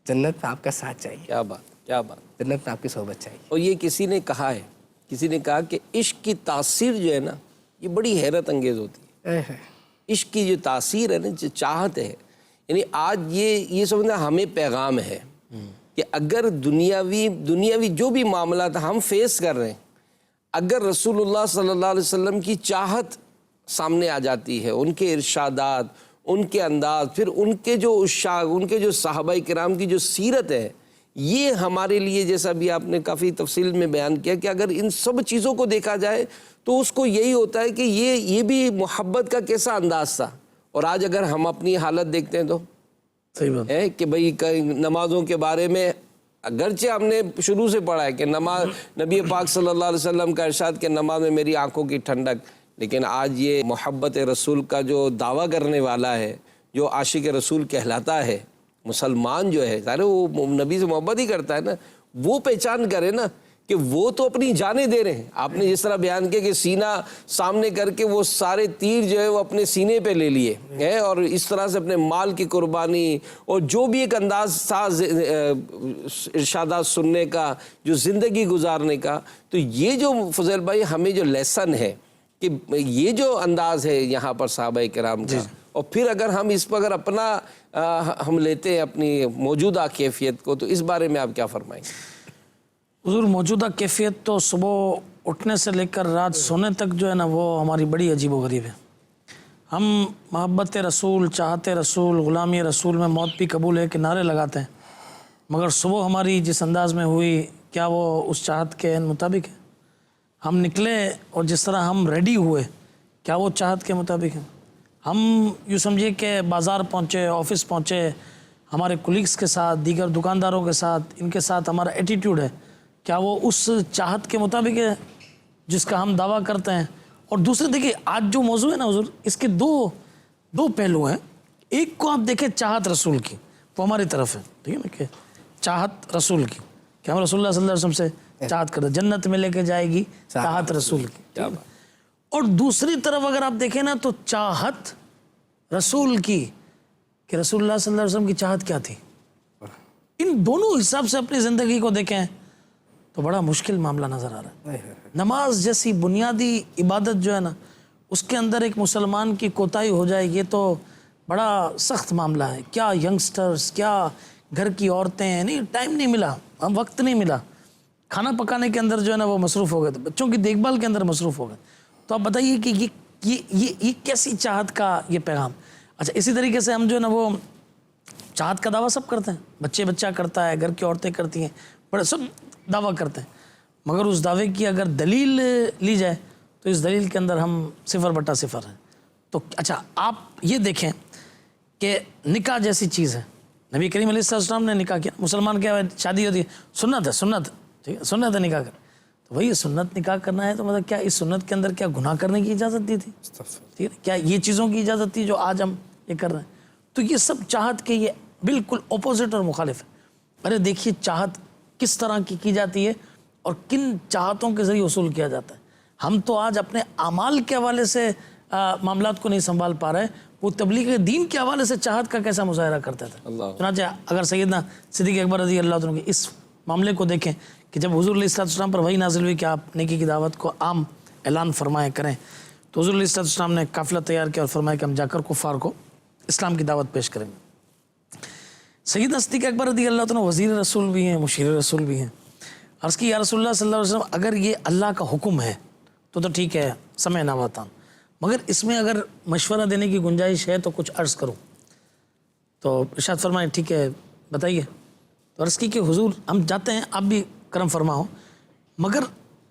جنت میں آپ کا ساتھ چاہیے. کیا بات, کیا بات. جنت میں آپ کی صحبت چاہیے. اور یہ کسی نے کہا ہے, کسی نے کہا کہ عشق کی تاثیر جو ہے نا یہ بڑی حیرت انگیز ہوتی ہے. عشق کی جو تاثیر ہے نا, جو چاہت ہے, یعنی آج یہ سمجھنا ہمیں پیغام ہے کہ اگر دنیاوی جو بھی معاملات ہم فیس کر رہے ہیں, اگر رسول اللہ صلی اللہ علیہ وسلم کی چاہت سامنے آ جاتی ہے, ان کے ارشادات, ان کے انداز, پھر ان کے جو عشاق, ان کے جو صحابہ کرام کی جو سیرت ہے, یہ ہمارے لیے جیسا بھی آپ نے کافی تفصیل میں بیان کیا کہ اگر ان سب چیزوں کو دیکھا جائے تو اس کو یہی ہوتا ہے کہ یہ بھی محبت کا کیسا انداز تھا. اور آج اگر ہم اپنی حالت دیکھتے ہیں تو صحیح بات ہے کہ بھئی نمازوں کے بارے میں اگرچہ ہم نے شروع سے پڑھا ہے کہ نماز, نبی پاک صلی اللہ علیہ وسلم کا ارشاد کہ نماز میں میری آنکھوں کی ٹھنڈک, لیکن آج یہ محبت رسول کا جو دعویٰ کرنے والا ہے, جو عاشق رسول کہلاتا ہے, مسلمان جو ہے سارے وہ نبی سے محبت ہی کرتا ہے نا, وہ پہچان کرے نا کہ وہ تو اپنی جانیں دے رہے ہیں. آپ نے جس طرح بیان کیا کہ سینہ سامنے کر کے وہ سارے تیر جو ہے وہ اپنے سینے پہ لے لیے ہیں, اور اس طرح سے اپنے مال کی قربانی اور جو بھی ایک انداز تھا ارشادات سننے کا, جو زندگی گزارنے کا. تو یہ جو فضیل بھائی ہمیں جو لیسن ہے کہ یہ جو انداز ہے یہاں پر صحابہ کرام کا, اور پھر اگر ہم اس پر اگر اپنا ہم لیتے ہیں اپنی موجودہ کیفیت کو, تو اس بارے میں آپ کیا فرمائیں گے؟ حضور موجودہ کیفیت تو صبح اٹھنے سے لے کر رات سونے تک جو ہے نا وہ ہماری بڑی عجیب و غریب ہے. ہم محبت رسول, چاہتے رسول, غلامی رسول میں موت بھی قبول ہے کہ نعرے لگاتے ہیں, مگر صبح ہماری جس انداز میں ہوئی کیا وہ اس چاہت کے مطابق ہے؟ ہم نکلے اور جس طرح ہم ریڈی ہوئے کیا وہ چاہت کے مطابق ہے؟ ہم یوں سمجھیے کہ بازار پہنچے, آفس پہنچے, ہمارے کولیگز کے ساتھ, دیگر دکانداروں کے ساتھ, ان کے ساتھ ہمارا ایٹیٹیوڈ ہے کیا وہ اس چاہت کے مطابق ہے جس کا ہم دعویٰ کرتے ہیں؟ اور دوسرے دیکھیں آج جو موضوع ہے نا حضور, اس کے دو پہلو ہیں. ایک کو آپ دیکھیں چاہت رسول کی, وہ ہماری طرف ہے, ٹھیک ہے نا, کہ چاہت رسول کی کہ ہم رسول اللہ صلی اللہ علیہ وسلم سے چاہت کرتے, جنت میں لے کے جائے گی چاہت رسول کی. اور دوسری طرف اگر آپ دیکھیں نا تو چاہت رسول کی کہ رسول اللہ صلی اللہ علیہ وسلم کی چاہت کیا تھی. ان دونوں حساب سے اپنی زندگی کو دیکھیں تو بڑا مشکل معاملہ نظر آ رہا ہے. نماز جیسی بنیادی عبادت جو ہے نا, اس کے اندر ایک مسلمان کی کوتاہی ہو جائے, یہ تو بڑا سخت معاملہ ہے. کیا ینگسٹرز, کیا گھر کی عورتیں, نہیں ٹائم نہیں ملا, وقت نہیں ملا, کھانا پکانے کے اندر جو ہے نا وہ مصروف ہو گئے, بچوں کی دیکھ بھال کے اندر مصروف ہو گئے. تو آپ بتائیے کہ یہ کیسی چاہت کا یہ پیغام. اچھا اسی طریقے سے ہم جو ہے نا وہ چاہت کا دعویٰ سب کرتے ہیں, بچہ کرتا ہے, گھر کی عورتیں کرتی ہیں, بڑے سب دعویٰ کرتے ہیں, مگر اس دعوے کی اگر دلیل لی جائے تو اس دلیل کے اندر ہم 0/0 ہیں. تو اچھا آپ یہ دیکھیں کہ نکاح جیسی چیز ہے, نبی کریم علیہ السلام نے نکاح کیا. مسلمان کیا شادی ہوتی ہے, سنت ہے, سنت ٹھیک ہے, سنت ہے نکاح کر, تو وہی سنت نکاح کرنا ہے تو مطلب کیا اس سنت کے اندر کیا گناہ کرنے کی اجازت دی تھی؟ ٹھیک ہے, کیا یہ چیزوں کی اجازت تھی جو آج ہم یہ کر رہے ہیں؟ تو یہ سب چاہت کے یہ بالکل اپوزٹ اور مخالف ہے. ارے دیکھیے چاہت کس طرح کی جاتی ہے اور کن چاہتوں کے ذریعے حصول کیا جاتا ہے. ہم تو آج اپنے اعمال کے حوالے سے معاملات کو نہیں سنبھال پا رہے, وہ تبلیغ دین کے حوالے سے چاہت کا کیسا مظاہرہ کرتے تھے. چنانچہ اگر سیدنا صدیق اکبر رضی اللہ عنہ کے اس معاملے کو دیکھیں کہ جب حضور علیہ السلام پر وحی نازل ہوئی کہ آپ نیکی کی دعوت کو عام اعلان فرمائے کریں, تو حضور علیہ السلام نے قافلہ تیار کیا اور فرمایا کہ ہم جا کر کفار کو اسلام کی دعوت پیش کریں گے. سیدنا صدیق اکبر رضی اللہ عنہ وزیر رسول بھی ہیں, مشیر رسول بھی ہیں. عرض کی یا رسول اللہ صلی اللہ علیہ وسلم اگر یہ اللہ کا حکم ہے تو ٹھیک ہے, سمے نہ واتا, مگر اس میں اگر مشورہ دینے کی گنجائش ہے تو کچھ عرض کروں. تو ارشاد فرمائے ٹھیک ہے بتائیے. تو عرض کی کہ حضور ہم جاتے ہیں, آپ بھی کرم فرما ہو, مگر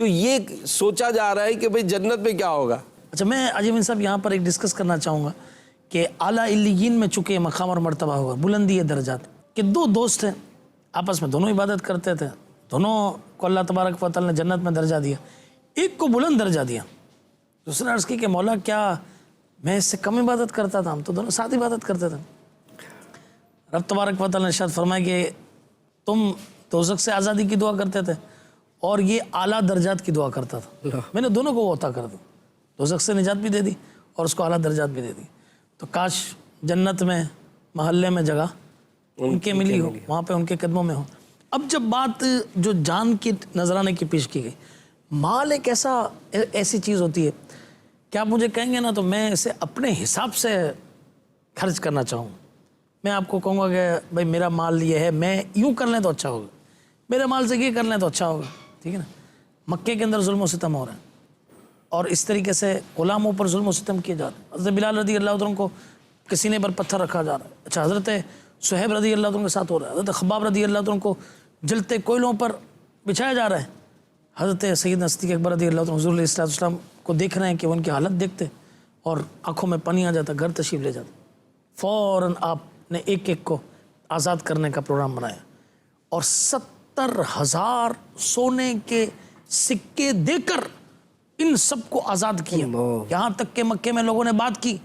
تو یہ سوچا جا رہا ہے کہ بھئی جنت میں کیا ہوگا. اچھا میں عجیب صاحب یہاں پر ایک ڈسکس کرنا چاہوں گا کہ اعلیٰ علیین میں چکے مقام اور مرتبہ ہوگا، بلندی درجات، کہ دو دوست ہیں آپس میں، دونوں عبادت کرتے تھے، دونوں کو اللہ تبارک و تعالی نے جنت میں درجہ دیا. ایک کو بلند درجہ دیا، دوسرے نے عرض کی کہ مولا کیا میں اس سے کم عبادت کرتا تھا؟ ہم تو دونوں ساتھ عبادت کرتے تھے. رب تبارک و تعالی نے ارشاد فرمایا کہ تم دوزخ سے آزادی کی دعا کرتے تھے اور یہ اعلیٰ درجات کی دعا کرتا تھا، میں نے دونوں کو عطا کر دی، دوزخ سے نجات بھی دے دی اور اس کو اعلیٰ درجات بھی دے دی. تو کاش جنت میں محلے میں جگہ ان کے ملی ہو، وہاں پہ ان کے قدموں میں ہو. اب جب بات جو جان کی نذرانے کی پیش کی گئی، مال ایک ایسی چیز ہوتی ہے کہ آپ مجھے کہیں گے نا تو میں اسے اپنے حساب سے خرچ کرنا چاہوں. میں آپ کو کہوں گا کہ بھائی میرا مال یہ ہے، میں یوں کر لیں تو اچھا ہوگا، میرے مال سے یہ کر لیں تو اچھا ہوگا، ٹھیک ہے نا. مکے کے اندر ظلم و ستم ہو رہا ہے اور اس طریقے سے غلاموں پر ظلم و ستم کیے جا رہے ہیں. حضرت بلال رضی اللہ عنہ کو سینے پر پتھر رکھا جا رہا ہے. اچھا حضرت صہیب رضی اللہ عنہ کے ساتھ ہو رہا ہے. حضرت خباب رضی اللہ عنہ کو جلتے کوئلوں پر بچھایا جا رہا ہے. حضرت سیدنا صدیق اکبر رضی اللہ عنہ حضور علیہ السلام کو دیکھ رہے ہیں کہ ان کی حالت دیکھتے اور آنکھوں میں پانی آ جاتا، گھر تشریف لے جاتے. فوراً آپ نے ایک ایک کو آزاد کرنے کا پروگرام بنایا اور 70,000 سونے کے سکے دے کر ان سب کو آزاد کیا. یہاں تک کہ مکے میں لوگوں نے بات کی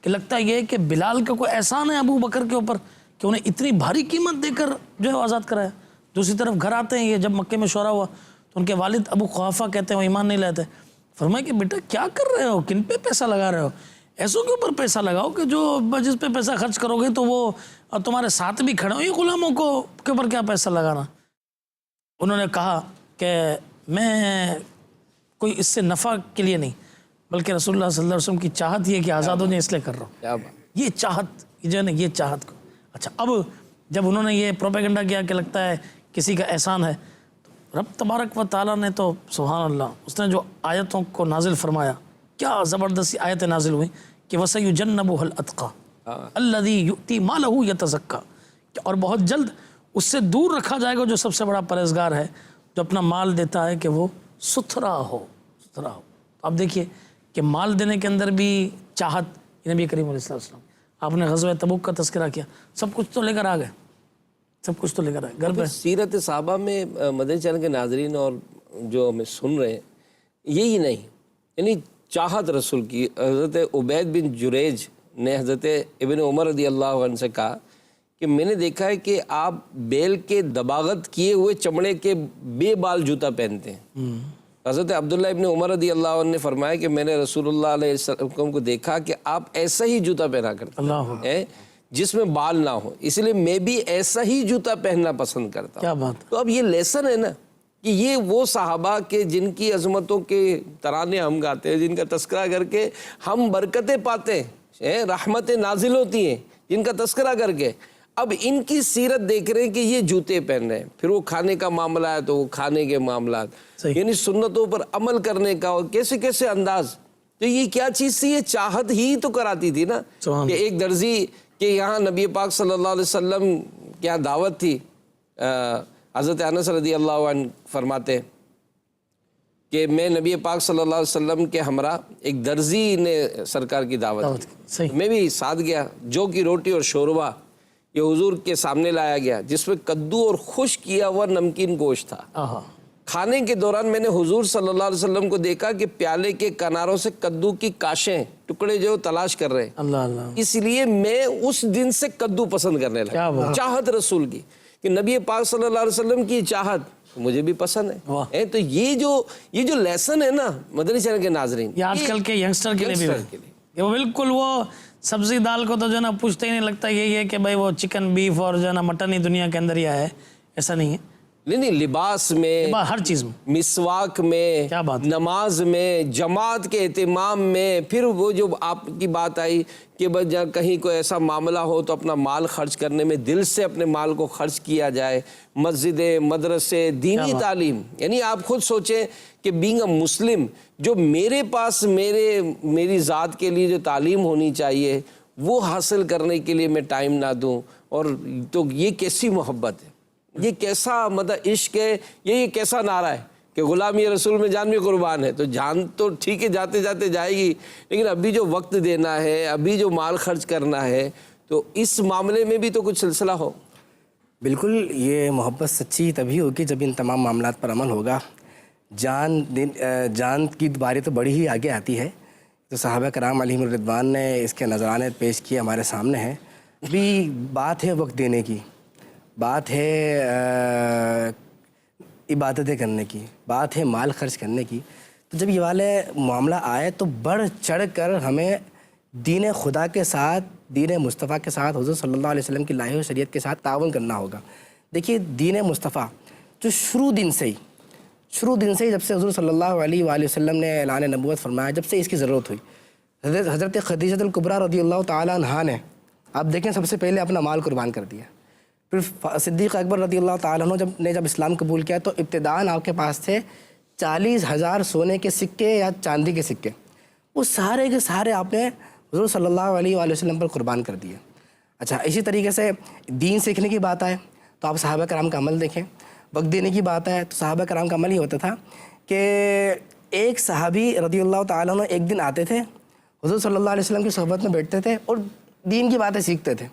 کہ لگتا یہ ہے کہ بلال کا کوئی احسان ہے ابو بکر کے اوپر کہ انہیں اتنی بھاری قیمت دے کر جو ہے آزاد کرایا. دوسری طرف گھر آتے ہیں یہ، جب مکے میں شورا ہوا تو ان کے والد ابو قحافہ کہتے ہیں وہ ایمان نہیں لاتے. فرمایا کہ بیٹا کیا کر رہے ہو، کن پہ پیسہ لگا رہے ہو؟ ایسوں کے اوپر پیسہ لگاؤ کہ جو جس پہ پیسہ خرچ کرو گے تو وہ تمہارے ساتھ بھی کھڑے ہو، یہ غلاموں کو کے اوپر کیا پیسہ لگانا. انہوں نے کہا کہ میں کوئی اس سے نفع کے لیے نہیں بلکہ رسول اللہ صلی اللہ علیہ وسلم کی چاہت یہ کہ آزاد ہونے اس لیے کر رہا ہوں. یہ چاہت جو ہے نا، یہ چاہت کو. اچھا اب جب انہوں نے یہ پروپیگنڈا کیا کہ لگتا ہے کسی کا احسان ہے، تو رب تبارک و تعالیٰ نے تو سبحان اللہ اس نے جو آیتوں کو نازل فرمایا، کیا زبردستی آیتیں نازل ہوئیں کہ وَسَيُجَنَّبُهَا الْأَتْقَى الَّذِي يُؤْتِي مَالَهُ يَتَزَكَّى، اور بہت جلد اس سے دور رکھا جائے گا جو سب سے بڑا پرہیزگار ہے، جو اپنا مال دیتا ہے کہ وہ ستھرا ہو. اب دیکھیے کہ مال دینے کے اندر بھی چاہت. نبی کریم علیہ السلام آپ نے غزوہ تبوک کا تذکرہ کیا، سب کچھ تو لے کر آ گئے، سب کچھ تو لے کر آئے گھر پہ. سیرت صحابہ میں مدنی چینل کے ناظرین اور جو ہمیں سن رہے ہیں یہی نہیں، یعنی چاہت رسول کی. حضرت عبید بن جریج نے حضرت ابن عمر رضی اللہ عنہ سے کہا کہ میں نے دیکھا ہے کہ آپ بیل کے دباغت کیے ہوئے چمڑے کے بے بال جوتا پہنتے ہیں. حضرت عبداللہ ابن عمر رضی اللہ عنہ نے فرمایا کہ میں نے رسول اللہ علیہ وسلم کو دیکھا کہ آپ ایسا ہی جوتا پہنا کرتے ہیں جس میں بال نہ ہو، اس لیے میں بھی ایسا ہی جوتا پہننا پسند کرتا ہوں. کیا بات. تو اب یہ لیسن ہے نا کہ یہ وہ صحابہ کے جن کی عظمتوں کے ترانے ہم گاتے ہیں، جن کا تذکرہ کر کے ہم برکتیں پاتے ہیں، رحمتیں نازل ہوتی ہیں جن کا تذکرہ کر کے. اب ان کی سیرت دیکھ رہے ہیں کہ یہ جوتے پہن رہے ہیں، پھر وہ کھانے کا معاملہ ہے تو وہ کھانے کے معاملات، یعنی سنتوں پر عمل کرنے کا اور کیسے کیسے انداز. تو یہ کیا چیز تھی؟ یہ چاہت ہی تو کراتی تھی نا کہ ایک درزی کہ یہاں نبی پاک صلی اللہ علیہ وسلم کے یہاں دعوت تھی. حضرت انس رضی اللہ عنہ فرماتے کہ میں نبی پاک صلی اللہ علیہ وسلم کے ہمراہ ایک درزی نے سرکار کی دعوت کی، میں بھی ساتھ گیا. جو کی روٹی اور شوربہ یہ حضور کے سامنے لایا گیا جس میں کدو اور خشک کیا ہوا نمکین گوشت تھا. کھانے کے دوران میں نے حضور صلی اللہ علیہ وسلم کو دیکھا کہ پیالے کے کناروں سے کدو کی کاشیں ٹکڑے جو تلاش کر رہے ہیں. اس لیے میں اس دن سے کدو پسند کرنے لگا. چاہت رسول کی کہ نبی پاک صلی اللہ علیہ وسلم کی چاہت مجھے بھی پسند ہے. تو یہ جو لیسن ہے نا مدنی چینل کے ناظرین، یہ آج کل کے ینگسٹر کے لیے بھی وہ بالکل وہ سبزی دال کو تو جو ہے نا پوچھتے ہی نہیں، لگتا یہی ہے کہ بھائی وہ چکن بیف اور جو ہے نا مٹن ہی دنیا کے اندر ہی آیا ہے. ایسا نہیں ہے. نہیں، لباس میں، ہر چیز میں، مسواک میں، نماز میں، جماعت کے اہتمام میں. پھر وہ جو آپ کی بات آئی کہ کہیں کوئی ایسا معاملہ ہو تو اپنا مال خرچ کرنے میں دل سے اپنے مال کو خرچ کیا جائے. مسجدیں، مدرسے، دینی تعلیم، یعنی آپ خود سوچیں کہ بینگ اے مسلم جو میرے پاس میری ذات کے لیے جو تعلیم ہونی چاہیے وہ حاصل کرنے کے لیے میں ٹائم نہ دوں. اور تو یہ کیسی محبت ہے، یہ کیسا مطلب عشق ہے، یہ کیسا نعرہ ہے کہ غلامی رسول میں جان بھی قربان ہے، تو جان تو ٹھیک ہے جاتے جاتے جائے گی، لیکن ابھی جو وقت دینا ہے، ابھی جو مال خرچ کرنا ہے، تو اس معاملے میں بھی تو کچھ سلسلہ ہو۔ بالکل، یہ محبت سچی تبھی ہوگی جب ان تمام معاملات پر عمل ہوگا۔ جان کی باری تو بڑی ہی آگے آتی ہے، تو صحابہ کرام علیہم الرضوان نے اس کے نذرانے پیش کیے ہمارے سامنے ہیں۔ ابھی بات ہے وقت دینے کی، بات ہے عبادتیں کرنے کی، بات ہے مال خرچ کرنے کی، تو جب یہ والے معاملہ آئے تو بڑھ چڑھ کر ہمیں دین خدا کے ساتھ، دین مصطفیٰ کے ساتھ، حضور صلی اللہ علیہ وسلم کی لائی ہوئی شریعت کے ساتھ تعاون کرنا ہوگا۔ دیکھیے دین مصطفیٰ جو شروع دن سے ہی جب سے حضور صلی اللہ علیہ وآلہ وسلم نے اعلان نبوت فرمایا، جب سے اس کی ضرورت ہوئی، حضرت خدیجہ الکبریٰ رضی اللہ تعالیٰ عنہا نے، آپ دیکھیں، سب سے پہلے اپنا مال قربان کر دیا۔ پھر صدیق اکبر رضی اللہ تعالیٰ عنہ جب اسلام قبول کیا تو ابتداءً آپ کے پاس تھے 40,000 سونے کے سکے یا چاندی کے سکے، وہ سارے کے سارے آپ نے حضور صلی اللہ علیہ وآلہ وسلم پر قربان کر دیے۔ اچھا، اسی طریقے سے دین سیکھنے کی بات آئے تو آپ صحابہ کرام کا عمل دیکھیں، وقت دینے کی بات ہے تو صحابہ کرام کا عمل ہی ہوتا تھا کہ ایک صحابی رضی اللہ تعالیٰ عنہ ایک دن آتے تھے، حضور صلی اللہ علیہ وسلم کی صحبت میں بیٹھتے تھے اور دین کی باتیں سیکھتے تھے۔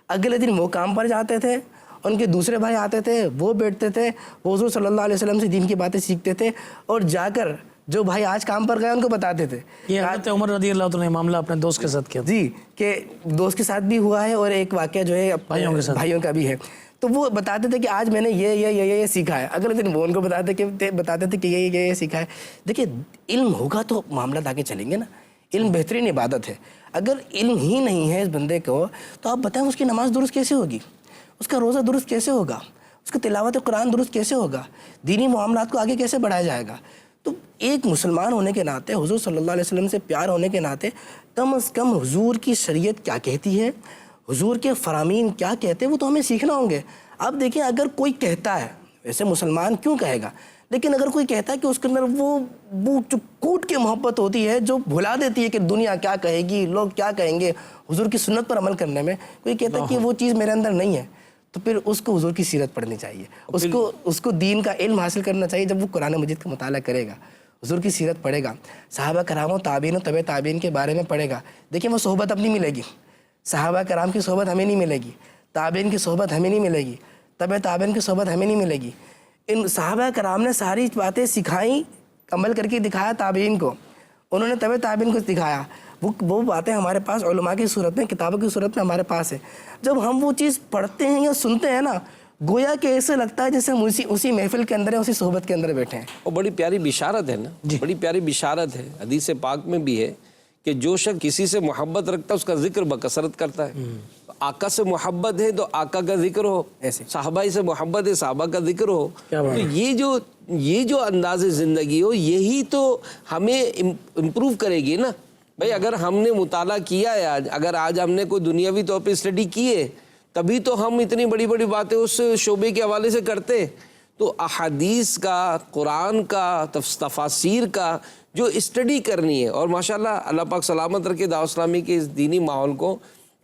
اگلے دن وہ کام پر جاتے تھے، ان کے دوسرے بھائی آتے تھے، وہ بیٹھتے تھے، وہ حضور صلی اللہ علیہ وسلم سے دین کی باتیں سیکھتے تھے، اور جا کر جو بھائی آج کام پر گئے ان کو بتاتے تھے۔ یہ حضرت عمر رضی اللہ عنہ نے معاملہ اپنے دوست کے ساتھ کیا، جی، کہ دوست کے ساتھ بھی ہوا ہے اور ایک واقعہ جو ہے بھائیوں کا بھی ہے، تو وہ بتاتے تھے کہ آج میں نے یہ سیکھا ہے، اگلے دن وہ ان کو بتاتے تھے کہ یہ سیکھا ہے۔ دیکھیے علم ہوگا تو معاملات آگے چلیں گے نا، علم بہترین عبادت ہے۔ اگر علم ہی نہیں ہے اس بندے کو تو آپ بتائیں اس کی نماز درست کیسے ہوگی، اس کا روزہ درست کیسے ہوگا، اس کا تلاوت قرآن درست کیسے ہوگا، دینی معاملات کو آگے کیسے بڑھایا جائے گا؟ تو ایک مسلمان ہونے کے ناطے، حضور صلی اللہ علیہ وسلم سے پیار ہونے کے ناطے، کم از کم حضور کی شریعت کیا کہتی ہے، حضور کے فرامین کیا کہتے ہیں، وہ تو ہمیں سیکھنا ہوں گے۔ اب دیکھیں، اگر کوئی کہتا ہے، ویسے مسلمان کیوں کہے گا، لیکن اگر کوئی کہتا ہے کہ اس کے اندر وہ جو کوٹ کی محبت ہوتی ہے جو بھلا دیتی ہے کہ دنیا کیا کہے گی، لوگ کیا کہیں گے، حضور کی سنت پر عمل کرنے میں کوئی کہتا ہے کہ وہ چیز میرے اندر نہیں ہے، تو پھر اس کو حضور کی سیرت پڑھنی چاہیے، اس کو دین کا علم حاصل کرنا چاہیے۔ جب وہ قرآن مجید کا مطالعہ کرے گا، حضور کی سیرت پڑھے گا، صحابہ کرام و تابعین و تبع تابعین کے بارے میں پڑھے گا، دیکھیں وہ صحبت اپنی ملے گی، صحابہ کرام کی صحبت ہمیں نہیں ملے گی، تابعین کی صحبت ہمیں نہیں ملے گی، تبع تابعین کی صحبت ہمیں نہیں ملے گی۔ ان صحابہ کرام نے ساری باتیں سکھائیں، عمل کر کے دکھایا تابعین کو، انہوں نے تبع تابعین کو دکھایا، وہ باتیں ہمارے پاس علماء کی صورت میں، کتابوں کی صورت میں ہمارے پاس ہے۔ جب ہم وہ چیز پڑھتے ہیں یا سنتے ہیں نا، گویا کہ ایسے لگتا ہے جیسے ہم اسی محفل کے اندر ہیں، اسی صحبت کے اندر بیٹھے ہیں۔ اور بڑی پیاری بشارت ہے نا، بڑی پیاری بشارت ہے، حدیث پاک میں بھی ہے کہ جو شخص کسی سے محبت رکھتا ہے اس کا ذکر بکثرت کرتا ہے۔ آقا سے محبت ہے تو آقا کا ذکر ہو، صحابہ سے محبت ہے صحابہ کا ذکر ہو، تو یہ جو انداز زندگی ہو، یہی تو ہمیں امپروو کرے گی نا۔ بھائی اگر ہم نے مطالعہ کیا ہے آج، اگر آج ہم نے کوئی دنیاوی طور پہ اسٹڈی کی ہے، تبھی تو ہم اتنی بڑی بڑی باتیں اس شعبے کے حوالے سے کرتے۔ تو احادیث کا، قرآن کا، تفاسیر کا جو اسٹڈی کرنی ہے، اور ماشاءاللہ اللہ پاک سلامت رکھے دعوت اسلامی کے اس دینی ماحول کو،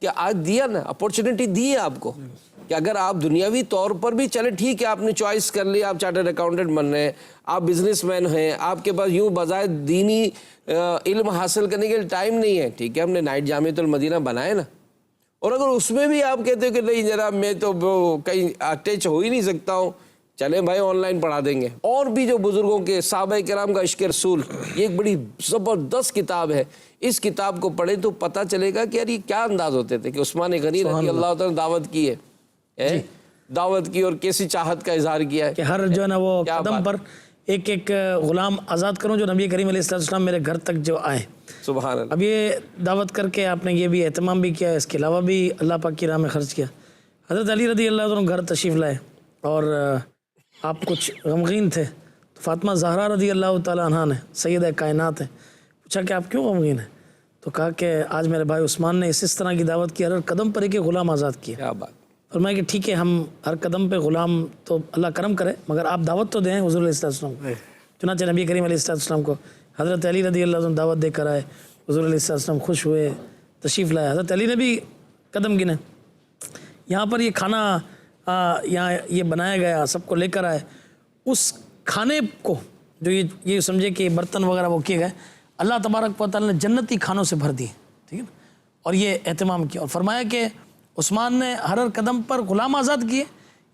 کہ آج دیا نا، اپورچونٹی دی ہے آپ کو کہ اگر آپ دنیاوی طور پر بھی چلے ٹھیک ہے، آپ نے چوائس کر لی، آپ چارٹرڈ اکاؤنٹنٹ بن رہے ہیں، آپ بزنس مین ہیں، آپ کے پاس یوں بظاہر دینی علم حاصل کرنے کے لیے ٹائم نہیں ہے، ٹھیک ہے، ہم نے نائٹ جامعۃ المدینہ بنائے نا، اور اگر اس میں بھی آپ کہتے ہو کہ نہیں جناب میں تو کہیں اٹیچ ہو ہی نہیں سکتا ہوں، چلیں بھائی آن لائن پڑھا دیں گے۔ اور بھی جو بزرگوں کے صحابہ کرام کا عشق رسول، یہ ایک بڑی زبردست کتاب ہے، اس کتاب کو پڑھیں تو پتہ چلے گا کہ یار یہ کیا انداز ہوتے تھے کہ عثمان غنی رضی اللہ تعالیٰ نے دعوت کی ہے، دعوت کی اور کیسی چاہت کا اظہار کیا ہے کہ ہر جو ہے نا وہ قدم پر ایک غلام آزاد کروں جو نبی کریم علیہ السلام میرے گھر تک جو آئے۔ سبحان اللہ۔ اب یہ دعوت کر کے آپ نے یہ بھی اہتمام بھی کیا، اس کے علاوہ بھی اللہ پاک کی راہ میں خرچ کیا۔ حضرت علی رضی اللہ عنہ گھر تشریف لائے اور آپ کچھ غمگین تھے، تو فاطمہ زہرا رضی اللہ تعالیٰ عنہ نے، سیدہ کائنات ہیں، پوچھا کہ آپ کیوں غمگین ہیں؟ تو کہا کہ آج میرے بھائی عثمان نے اس طرح کی دعوت کی، ہر قدم پر ایک غلام آزاد کیا۔ کیا بات۔ فرمایا کہ ٹھیک ہے، ہم ہر قدم پہ غلام تو اللہ کرم کرے، مگر آپ دعوت تو دیں حضور علیہ السلام کو۔ چنانچہ نبی کریم علیہ السلام کو حضرت علی رضی اللہ عنہ دعوت دے کر آئے، حضور علیہ السلام خوش ہوئے، تشریف لائے، حضرت علی نے بھی قدم گنے۔ یہاں پر یہ کھانا یہاں یہ بنایا گیا، سب کو لے کر آئے، اس کھانے کو جو یہ سمجھے کہ برتن وغیرہ وہ کیے گئے اللہ تبارک و تعالیٰ نے جنتی کھانوں سے بھر دیے، ٹھیک ہے نا، اور یہ اہتمام کیا اور فرمایا کہ عثمان نے ہر قدم پر غلام آزاد کیے،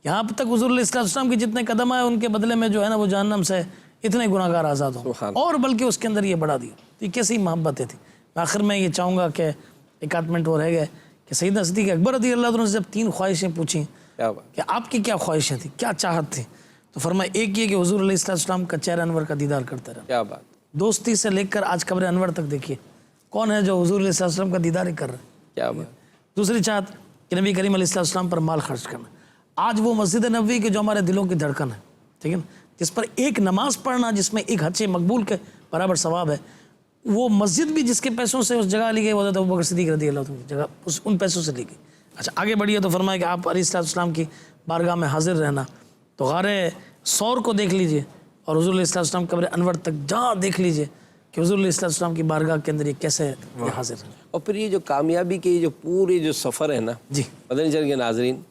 یہاں تک حضور علیہ السلام کے جتنے قدم آئے ان کے بدلے میں جو ہے نا وہ جہنم سے اتنے گناہ گار آزاد ہوں، اور بلکہ اس کے اندر یہ بڑھا دیا۔ تو یہ کیسی محبتیں تھیں۔ آخر میں یہ چاہوں گا کہ ایک آدھ منٹ وہ رہ گئے کہ سیدنا صدیق اکبر رضی اللہ عنہ سے جب 3 خواہشیں پوچھیں کہ آپ کی کیا خواہشیں تھیں، کیا چاہت تھی، تو فرمایا ایک یہ کہ حضور علیہ السلام کا چہرہ انور کا دیدار کرتا رہا۔ کیا بات، دوستی سے لے کر آج قبر انور تک دیکھیے کون ہے جو حضور علیہ السلام کا دیدار ہی کر رہا ہے۔ کیا بات، دوسری چاہت کہ نبی کریم علیہ السلام پر مال خرچ کرنا۔ آج وہ مسجد نبوی کے جو ہمارے دلوں کی دھڑکن ہے، ٹھیک ہے نا، جس پر ایک نماز پڑھنا جس میں ایک حج مقبول کے برابر ثواب ہے، وہ مسجد بھی جس کے پیسوں سے اس جگہ لی گئی وہ حضرت ابوبکر صدیق رضی اللہ عنہ کی جگہ ان پیسوں سے لی گئی۔ اچھا آگے بڑھیے تو فرمایا کہ آپ علیہ السلام کی بارگاہ میں حاضر رہنا، تو غار ثور کو دیکھ لیجئے اور حضور علیہ السلام قبر انور تک جہاں دیکھ لیجئے کہ حضور علیہ السلام کی بارگاہ کے اندر یہ کیسے یہ حاضر ہے۔ اور پھر یہ جو کامیابی کے یہ جو پورے جو سفر ہے نا جی مدنی چینل کے ناظرین،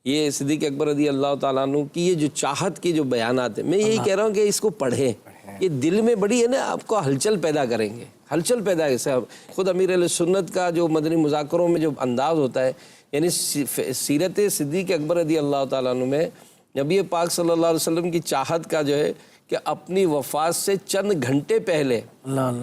یہ صدیق اکبر رضی اللہ تعالیٰ عنہ کی یہ جو چاہت کے جو بیانات ہیں، میں یہی کہہ رہا ہوں کہ اس کو پڑھیں، یہ دل میں بڑی ہے نا آپ کو ہلچل پیدا کریں گے، ہلچل پیدا ہے۔ خود امیر علیہ سنت کا جو مدنی مذاکروں میں جو انداز ہوتا ہے، یعنی سیرت صدیق اکبر رضی اللہ تعالیٰ عنہ میں نبی پاک صلی اللہ علیہ وسلم کی چاہت کا جو ہے کہ اپنی وفات سے چند گھنٹے پہلے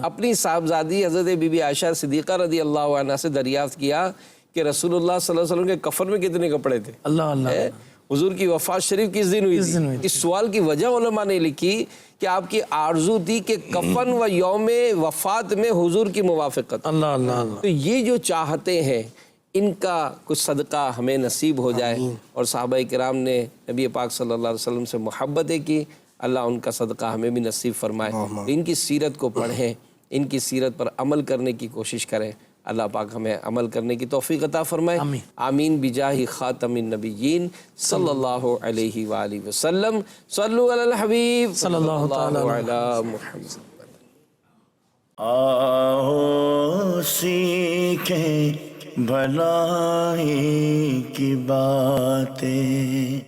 اپنی صاحبزادی حضرت بی بی عائشہ صدیقہ رضی اللہ عنہا سے دریافت کیا کہ رسول اللہ صلی اللہ علیہ وسلم کے کفن میں کتنے کپڑے تھے، اللہ حضور کی وفات شریف کس دن ہوئی تھی۔ اس سوال کی وجہ علماء نے لکھی کہ آپ کی آرزو تھی کہ کفن و یوم وفات میں حضور کی موافقت۔ تو یہ جو چاہتے ہیں ان کا کچھ صدقہ ہمیں نصیب ہو جائے، اور صحابہ کرام نے نبی پاک صلی اللہ علیہ وسلم سے محبتیں کی، اللہ ان کا صدقہ ہمیں بھی نصیب فرمائے۔ ان کی سیرت کو پڑھیں، ان کی سیرت پر عمل کرنے کی کوشش کریں، اللہ پاک ہمیں عمل کرنے کی توفیق عطا فرمائے، آمین بجاہ خاتم النبیین صلی اللہ علیہ وآلہ وسلم۔ صلو علی الحبیب صلی اللہ علی محمد۔ آؤ سیکھیں بھلائی کی باتیں،